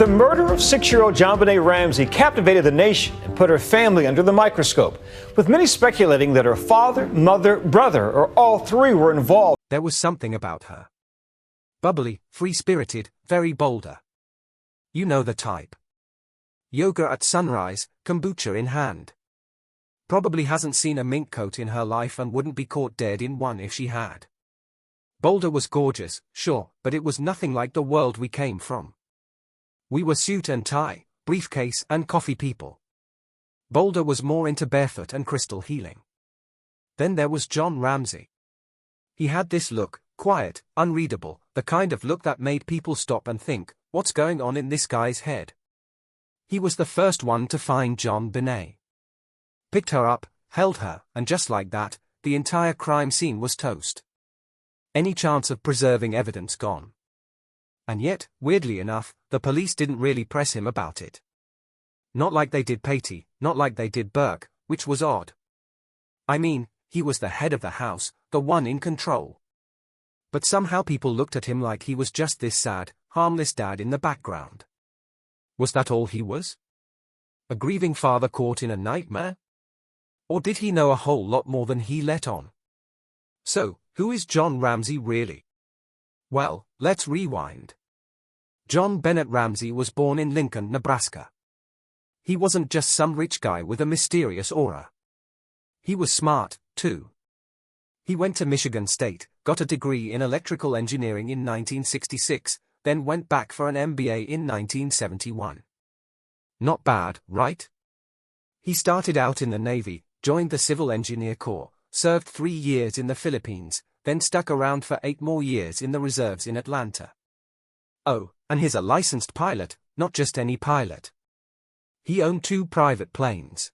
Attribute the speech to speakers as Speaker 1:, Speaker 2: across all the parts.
Speaker 1: The murder of 6-year-old JonBenet Ramsey captivated the nation and put her family under the microscope, with many speculating that her father, mother, brother, or all three were involved.
Speaker 2: There was something about her. Bubbly, free-spirited, very bolder. You know the type. Yoga at sunrise, kombucha in hand. Probably hasn't seen a mink coat in her life and wouldn't be caught dead in one if she had. Boulder was gorgeous, sure, but it was nothing like the world we came from. We were suit and tie, briefcase and coffee people. Boulder was more into barefoot and crystal healing. Then there was John Ramsey. He had this look, quiet, unreadable, the kind of look that made people stop and think, what's going on in this guy's head? He was the first one to find JonBenet. Picked her up, held her, and just like that, the entire crime scene was toast. Any chance of preserving evidence gone. And yet, weirdly enough, the police didn't really press him about it. Not like they did Patey, not like they did Burke, which was odd. I mean, he was the head of the house, the one in control. But somehow people looked at him like he was just this sad, harmless dad in the background. Was that all he was? A grieving father caught in a nightmare? Or did he know a whole lot more than he let on? So, who is John Ramsey really? Well, let's rewind. JonBenet Ramsey was born in Lincoln, Nebraska. He wasn't just some rich guy with a mysterious aura. He was smart, too. He went to Michigan State, got a degree in electrical engineering in 1966, then went back for an MBA in 1971. Not bad, right? He started out in the Navy, joined the Civil Engineer Corps, served 3 years in the Philippines, then stuck around for 8 more years in the reserves in Atlanta. Oh, and he's a licensed pilot, not just any pilot. He owned 2 private planes.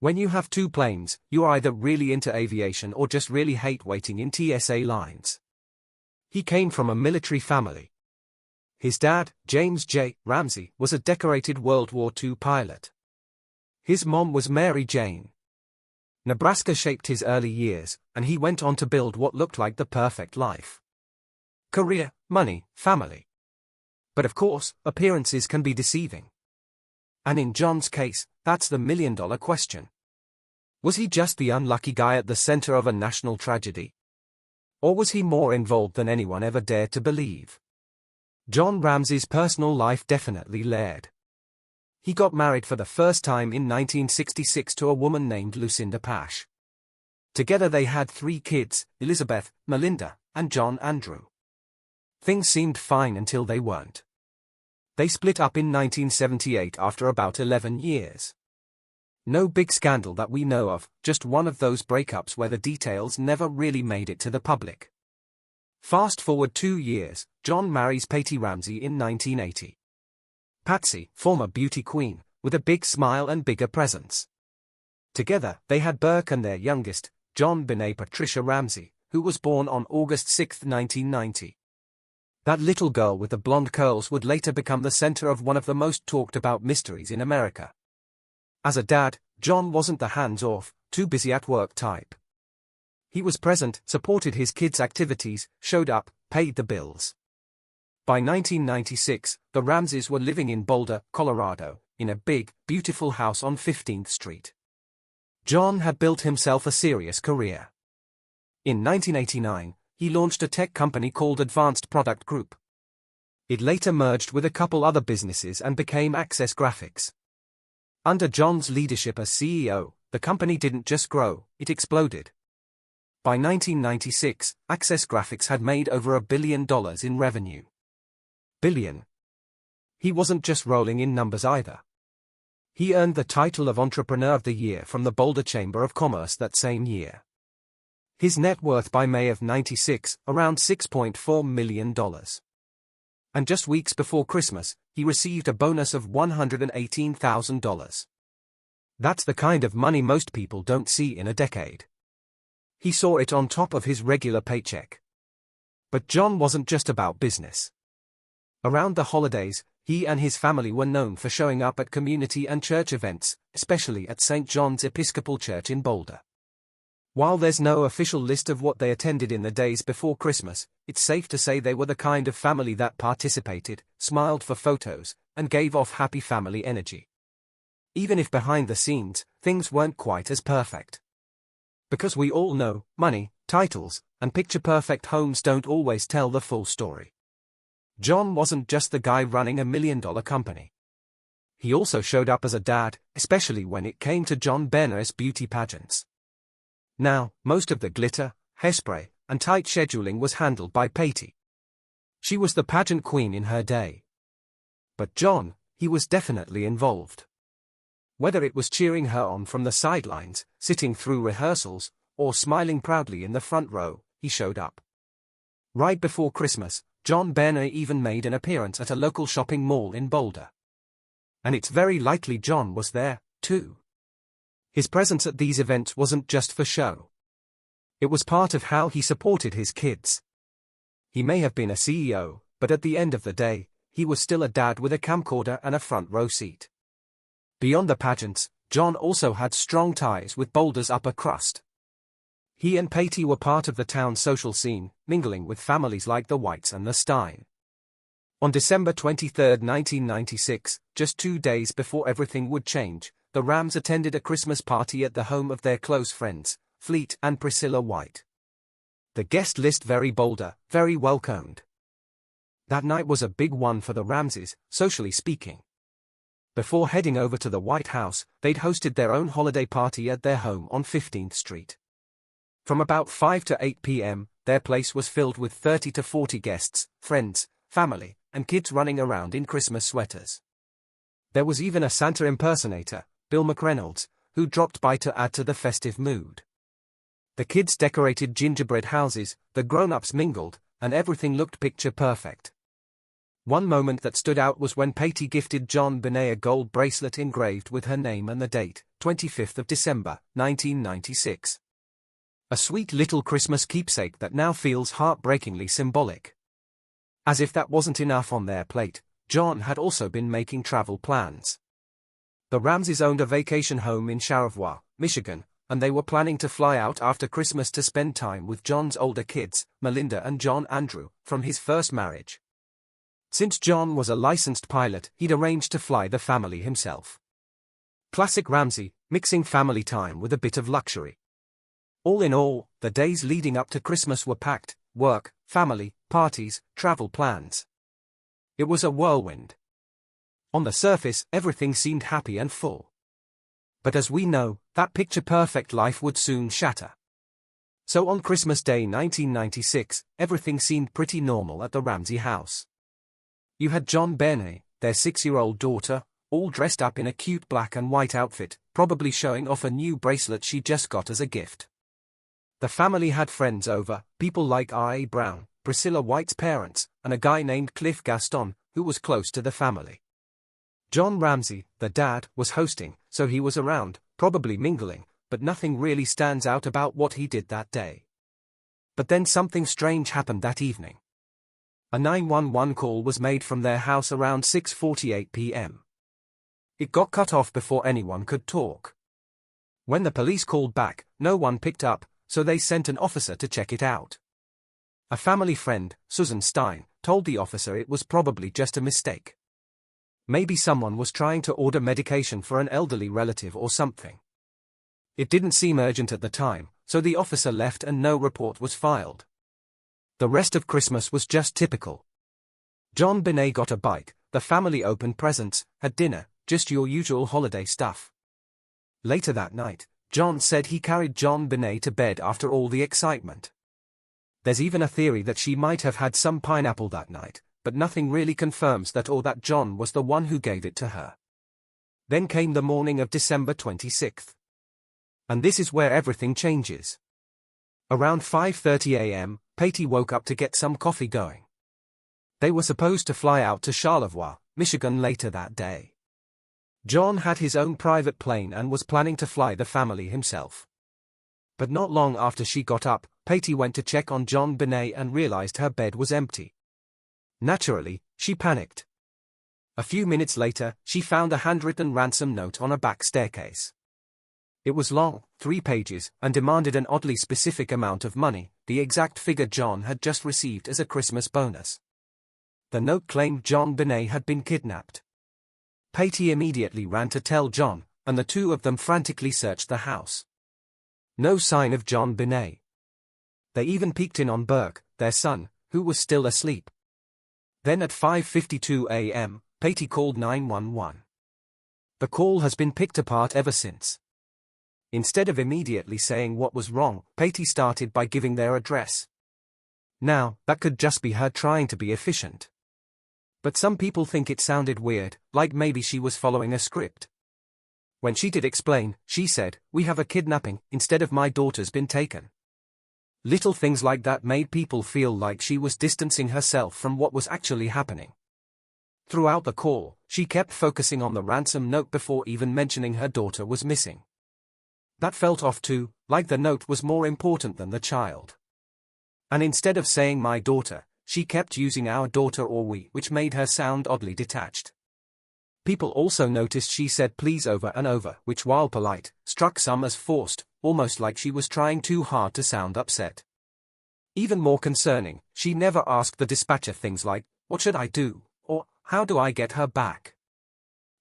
Speaker 2: When you have 2 planes, you're either really into aviation or just really hate waiting in TSA lines. He came from a military family. His dad, James J. Ramsey, was a decorated World War II pilot. His mom was Mary Jane. Nebraska shaped his early years, and he went on to build what looked like the perfect life. Career, money, family. But of course, appearances can be deceiving. And in John's case, that's the million-dollar question. Was he just the unlucky guy at the center of a national tragedy? Or was he more involved than anyone ever dared to believe? John Ramsey's personal life definitely led. He got married for the first time in 1966 to a woman named Lucinda Pash. Together they had 3 kids, Elizabeth, Melinda, and John Andrew. Things seemed fine until they weren't. They split up in 1978 after about 11 years. No big scandal that we know of, just one of those breakups where the details never really made it to the public. Fast forward 2 years, John marries Patey Ramsey in 1980. Patsy, former beauty queen, with a big smile and bigger presence. Together, they had Burke and their youngest, JonBenet Patricia Ramsey, who was born on August 6, 1990. That little girl with the blonde curls would later become the center of one of the most talked about mysteries in America. As a dad, John wasn't the hands-off, too busy at work type. He was present, supported his kids' activities, showed up, paid the bills. By 1996, the Ramseys were living in Boulder, Colorado, in a big, beautiful house on 15th Street. John had built himself a serious career. In 1989, he launched a tech company called Advanced Product Group. It later merged with a couple other businesses and became Access Graphics. Under John's leadership as CEO, the company didn't just grow, it exploded. By 1996, Access Graphics had made over $1 billion in revenue. Billion. He wasn't just rolling in numbers either. He earned the title of Entrepreneur of the Year from the Boulder Chamber of Commerce that same year. His net worth by May of '96, around $6.4 million. And just weeks before Christmas, he received a bonus of $118,000. That's the kind of money most people don't see in a decade. He saw it on top of his regular paycheck. But John wasn't just about business. Around the holidays, he and his family were known for showing up at community and church events, especially at St. John's Episcopal Church in Boulder. While there's no official list of what they attended in the days before Christmas, it's safe to say they were the kind of family that participated, smiled for photos, and gave off happy family energy. Even if behind the scenes, things weren't quite as perfect. Because we all know, money, titles, and picture-perfect homes don't always tell the full story. John wasn't just the guy running a million-dollar company. He also showed up as a dad, especially when it came to JonBenet's beauty pageants. Now, most of the glitter, hairspray, and tight scheduling was handled by Patty. She was the pageant queen in her day. But John, he was definitely involved. Whether it was cheering her on from the sidelines, sitting through rehearsals, or smiling proudly in the front row, he showed up. Right before Christmas, JonBenet even made an appearance at a local shopping mall in Boulder. And it's very likely John was there, too. His presence at these events wasn't just for show. It was part of how he supported his kids. He may have been a CEO, but at the end of the day, he was still a dad with a camcorder and a front row seat. Beyond the pageants, John also had strong ties with Boulder's upper crust. He and Patty were part of the town's social scene, mingling with families like the Whites and the Stein. On December 23, 1996, just 2 days before everything would change, the Rams attended a Christmas party at the home of their close friends, Fleet and Priscilla White. The guest list very Boulder, very welcomed. That night was a big one for the Ramseys, socially speaking. Before heading over to the White House, they'd hosted their own holiday party at their home on 15th Street. From about 5 to 8 p.m., their place was filled with 30 to 40 guests, friends, family, and kids running around in Christmas sweaters. There was even a Santa impersonator, Bill McReynolds, who dropped by to add to the festive mood. The kids decorated gingerbread houses, the grown-ups mingled, and everything looked picture perfect. One moment that stood out was when Patty gifted JonBenet a gold bracelet engraved with her name and the date, 25th of December, 1996. A sweet little Christmas keepsake that now feels heartbreakingly symbolic. As if that wasn't enough on their plate, John had also been making travel plans. The Ramseys owned a vacation home in Charlevoix, Michigan, and they were planning to fly out after Christmas to spend time with John's older kids, Melinda and John Andrew, from his first marriage. Since John was a licensed pilot, he'd arranged to fly the family himself. Classic Ramsey, mixing family time with a bit of luxury. All in all, the days leading up to Christmas were packed: work, family, parties, travel plans. It was a whirlwind. On the surface, everything seemed happy and full. But as we know, that picture-perfect life would soon shatter. So on Christmas Day 1996, everything seemed pretty normal at the Ramsey house. You had JonBenet, their 6-year-old daughter, all dressed up in a cute black and white outfit, probably showing off a new bracelet she just got as a gift. The family had friends over, people like R.A. Brown, Priscilla White's parents, and a guy named Cliff Gaston, who was close to the family. John Ramsey, the dad, was hosting, so he was around, probably mingling, but nothing really stands out about what he did that day. But then something strange happened that evening. A 911 call was made from their house around 6:48 p.m. It got cut off before anyone could talk. When the police called back, no one picked up, so they sent an officer to check it out. A family friend, Susan Stein, told the officer it was probably just a mistake. Maybe someone was trying to order medication for an elderly relative or something. It didn't seem urgent at the time, so the officer left and no report was filed. The rest of Christmas was just typical. JonBenet got a bike, the family opened presents, had dinner, just your usual holiday stuff. Later that night, John said he carried JonBenet to bed after all the excitement. There's even a theory that she might have had some pineapple that night, but nothing really confirms that or that John was the one who gave it to her. Then came the morning of December 26th. And this is where everything changes. Around 5:30 a.m., Patty woke up to get some coffee going. They were supposed to fly out to Charlevoix, Michigan later that day. John had his own private plane and was planning to fly the family himself. But not long after she got up, Patty went to check on JonBenet and realized her bed was empty. Naturally, she panicked. A few minutes later, she found a handwritten ransom note on a back staircase. It was long, 3 pages, and demanded an oddly specific amount of money, the exact figure John had just received as a Christmas bonus. The note claimed JonBenet had been kidnapped. Patty immediately ran to tell John, and the two of them frantically searched the house. No sign of JonBenet. They even peeked in on Burke, their son, who was still asleep. Then at 5:52 a.m., Patty called 911. The call has been picked apart ever since. Instead of immediately saying what was wrong, Patty started by giving their address. Now, that could just be her trying to be efficient. But some people think it sounded weird, like maybe she was following a script. When she did explain, she said, "We have a kidnapping, instead of my daughter's been taken." Little things like that made people feel like she was distancing herself from what was actually happening. Throughout the call, she kept focusing on the ransom note before even mentioning her daughter was missing. That felt off too, like the note was more important than the child. And instead of saying my daughter, she kept using our daughter or we, which made her sound oddly detached. People also noticed she said please over and over, which while polite, struck some as forced, almost like she was trying too hard to sound upset. Even more concerning, she never asked the dispatcher things like, "What should I do?" or "How do I get her back?"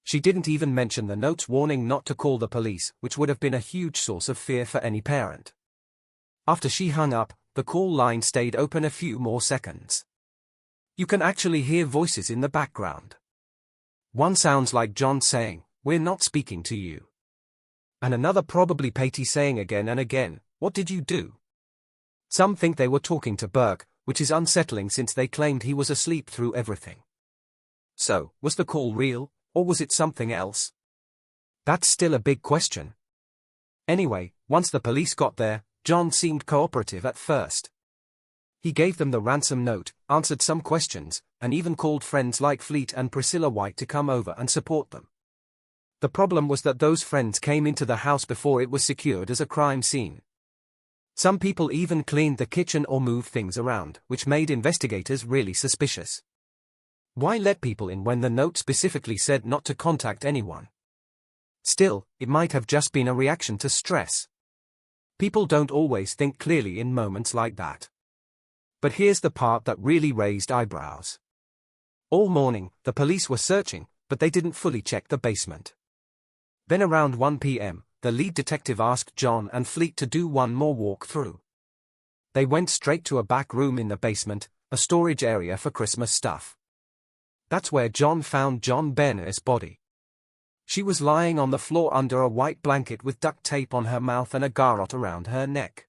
Speaker 2: She didn't even mention the note's warning not to call the police, which would have been a huge source of fear for any parent. After she hung up, the call line stayed open a few more seconds. You can actually hear voices in the background. One sounds like John saying, "We're not speaking to you." And another probably Patty saying again and again, "What did you do?" Some think they were talking to Burke, which is unsettling since they claimed he was asleep through everything. So, was the call real, or was it something else? That's still a big question. Anyway, once the police got there, John seemed cooperative at first. He gave them the ransom note, answered some questions, and even called friends like Fleet and Priscilla White to come over and support them. The problem was that those friends came into the house before it was secured as a crime scene. Some people even cleaned the kitchen or moved things around, which made investigators really suspicious. Why let people in when the note specifically said not to contact anyone? Still, it might have just been a reaction to stress. People don't always think clearly in moments like that. But here's the part that really raised eyebrows. All morning, the police were searching, but they didn't fully check the basement. Then around 1 p.m., the lead detective asked John and Fleet to do one more walk through. They went straight to a back room in the basement, a storage area for Christmas stuff. That's where John found JonBenet's body. She was lying on the floor under a white blanket with duct tape on her mouth and a garrote around her neck.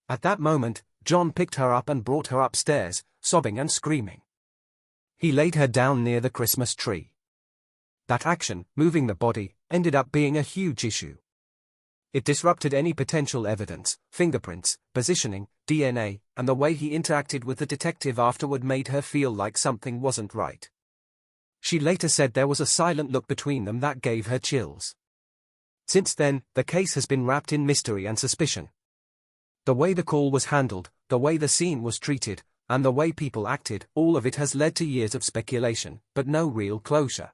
Speaker 2: At that moment, John picked her up and brought her upstairs, sobbing and screaming. He laid her down near the Christmas tree. That action, moving the body, ended up being a huge issue. It disrupted any potential evidence, fingerprints, positioning, DNA, and the way he interacted with the detective afterward made her feel like something wasn't right. She later said there was a silent look between them that gave her chills. Since then, the case has been wrapped in mystery and suspicion. The way the call was handled, the way the scene was treated, and the way people acted, all of it has led to years of speculation, but no real closure.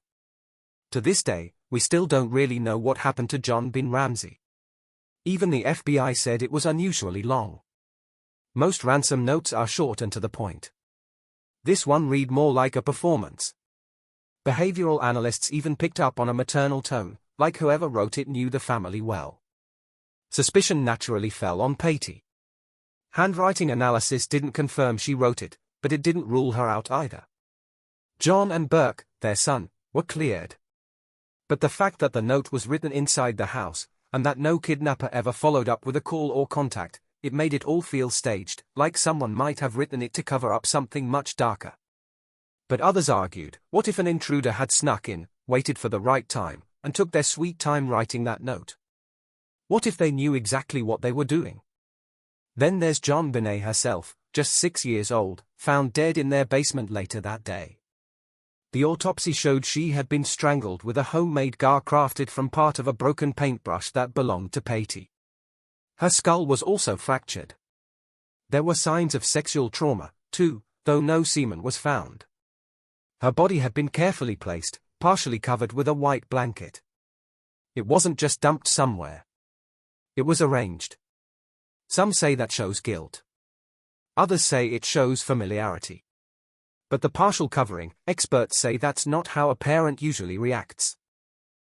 Speaker 2: To this day, we still don't really know what happened to JonBenet Ramsey. Even the FBI said it was unusually long. Most ransom notes are short and to the point. This one read more like a performance. Behavioral analysts even picked up on a maternal tone, like whoever wrote it knew the family well. Suspicion naturally fell on Patty. Handwriting analysis didn't confirm she wrote it, but it didn't rule her out either. John and Burke, their son, were cleared. But the fact that the note was written inside the house, and that no kidnapper ever followed up with a call or contact, it made it all feel staged, like someone might have written it to cover up something much darker. But others argued, what if an intruder had snuck in, waited for the right time, and took their sweet time writing that note? What if they knew exactly what they were doing? Then there's JonBenet herself, just 6 years old, found dead in their basement later that day. The autopsy showed she had been strangled with a homemade gar crafted from part of a broken paintbrush that belonged to Patty. Her skull was also fractured. There were signs of sexual trauma, too, though no semen was found. Her body had been carefully placed, partially covered with a white blanket. It wasn't just dumped somewhere. It was arranged. Some say that shows guilt. Others say it shows familiarity. But the partial covering, experts say that's not how a parent usually reacts.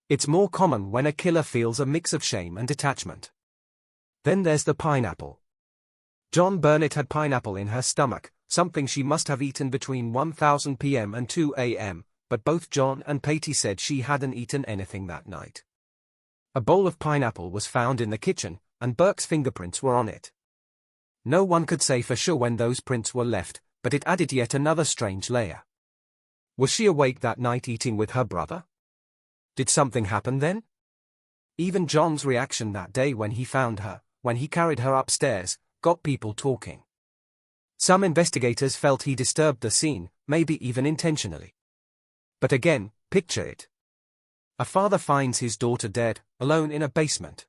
Speaker 2: It's more common when a killer feels a mix of shame and detachment. Then there's the pineapple. JonBenet had pineapple in her stomach, something she must have eaten between 1000 p.m. and 2 a.m., but both John and Patty said she hadn't eaten anything that night. A bowl of pineapple was found in the kitchen, and Burke's fingerprints were on it. No one could say for sure when those prints were left, but it added yet another strange layer. Was she awake that night eating with her brother? Did something happen then? Even John's reaction that day when he found her, when he carried her upstairs, got people talking. Some investigators felt he disturbed the scene, maybe even intentionally. But again, picture it. A father finds his daughter dead, alone in a basement.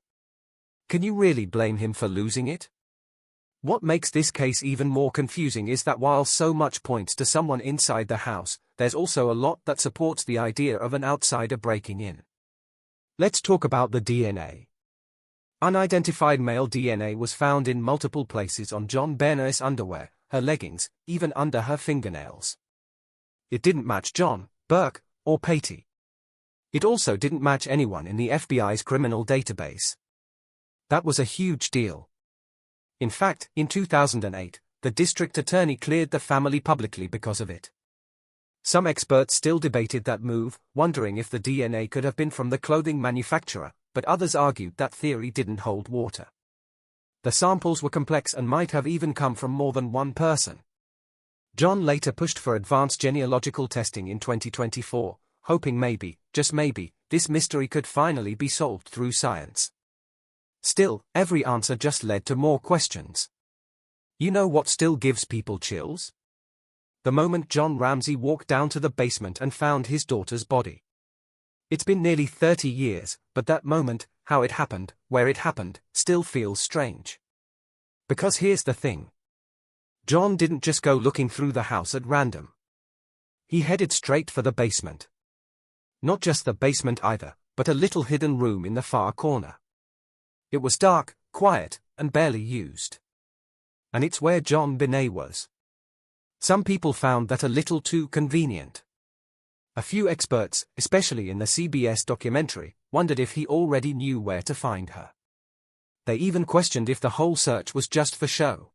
Speaker 2: Can you really blame him for losing it? What makes this case even more confusing is that while so much points to someone inside the house, there's also a lot that supports the idea of an outsider breaking in. Let's talk about the DNA. Unidentified male DNA was found in multiple places on JonBenet's underwear, her leggings, even under her fingernails. It didn't match John, Burke, or Patty. It also didn't match anyone in the FBI's criminal database. That was a huge deal. In fact, in 2008, the district attorney cleared the family publicly because of it. Some experts still debated that move, wondering if the DNA could have been from the clothing manufacturer, but others argued that theory didn't hold water. The samples were complex and might have even come from more than one person. John later pushed for advanced genealogical testing in 2024, hoping maybe, just maybe, this mystery could finally be solved through science. Still, every answer just led to more questions. You know what still gives people chills? The moment John Ramsey walked down to the basement and found his daughter's body. It's been nearly 30 years, but that moment, how it happened, where it happened, still feels strange. Because here's the thing. John didn't just go looking through the house at random. He headed straight for the basement. Not just the basement either, but a little hidden room in the far corner. It was dark, quiet, and barely used. And it's where JonBenet was. Some people found that a little too convenient. A few experts, especially in the CBS documentary, wondered if he already knew where to find her. They even questioned if the whole search was just for show.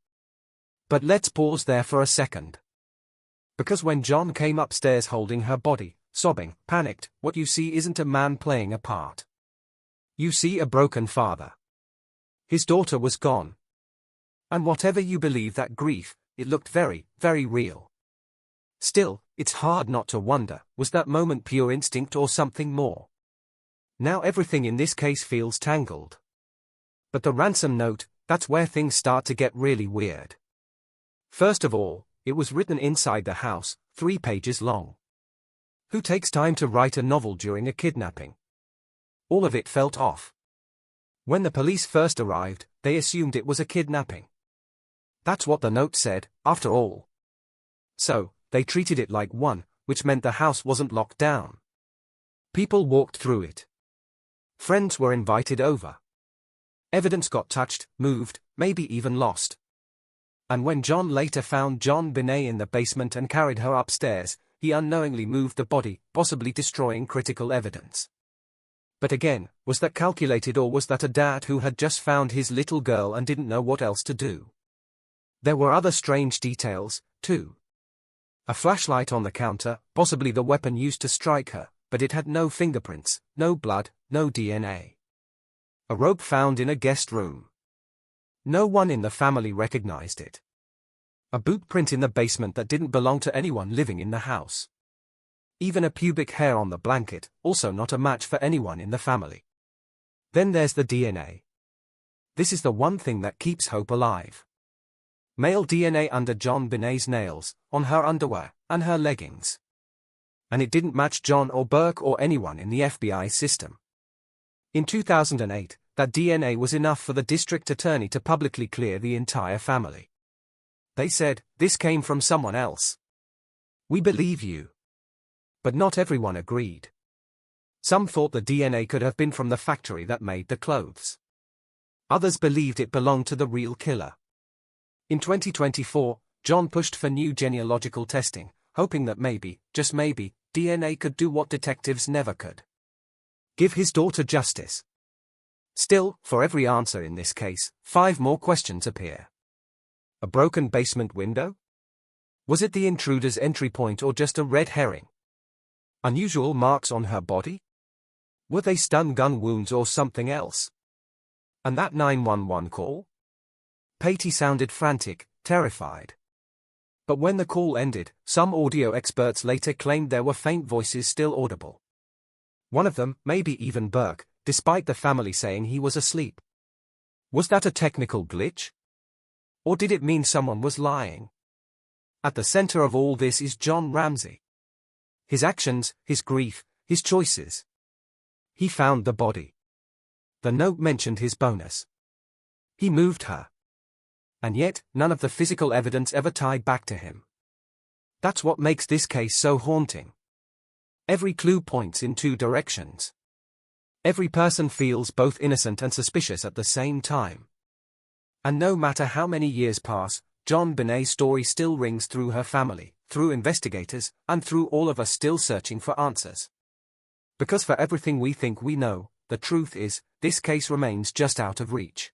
Speaker 2: But let's pause there for a second. Because when John came upstairs holding her body, sobbing, panicked, what you see isn't a man playing a part. You see a broken father. His daughter was gone. And whatever you believe that grief, it looked very, very real. Still, it's hard not to wonder, was that moment pure instinct or something more? Now everything in this case feels tangled. But the ransom note, that's where things start to get really weird. First of all, it was written inside the house, 3 pages long. Who takes time to write a novel during a kidnapping? All of it felt off. When the police first arrived, they assumed it was a kidnapping. That's what the note said, after all. So, they treated it like one, which meant the house wasn't locked down. People walked through it. Friends were invited over. Evidence got touched, moved, maybe even lost. And when John later found JonBenet in the basement and carried her upstairs, he unknowingly moved the body, possibly destroying critical evidence. But again, was that calculated, or was that a dad who had just found his little girl and didn't know what else to do? There were other strange details, too. A flashlight on the counter, possibly the weapon used to strike her, but it had no fingerprints, no blood, no DNA. A rope found in a guest room. No one in the family recognized it. A boot print in the basement that didn't belong to anyone living in the house. Even a pubic hair on the blanket, also not a match for anyone in the family. Then there's the DNA. This is the one thing that keeps hope alive. Male DNA under JonBenet's nails, on her underwear, and her leggings. And it didn't match John or Burke or anyone in the FBI system. In 2008, that DNA was enough for the district attorney to publicly clear the entire family. They said, "This came from someone else. We believe you." But not everyone agreed. Some thought the DNA could have been from the factory that made the clothes. Others believed it belonged to the real killer. In 2024, John pushed for new genealogical testing, hoping that maybe, just maybe, DNA could do what detectives never could. Give his daughter justice. Still, for every answer in this case, 5 more questions appear. A broken basement window? Was it the intruder's entry point or just a red herring? Unusual marks on her body? Were they stun gun wounds or something else? And that 911 call? Patty sounded frantic, terrified. But when the call ended, some audio experts later claimed there were faint voices still audible. One of them, maybe even Burke, despite the family saying he was asleep. Was that a technical glitch? Or did it mean someone was lying? At the center of all this is John Ramsey. His actions, his grief, his choices. He found the body. The note mentioned his bonus. He moved her. And yet, none of the physical evidence ever tied back to him. That's what makes this case so haunting. Every clue points in 2 directions. Every person feels both innocent and suspicious at the same time. And no matter how many years pass, JonBenet's story still rings through her family, through investigators, and through all of us still searching for answers. Because for everything we think we know, the truth is, this case remains just out of reach.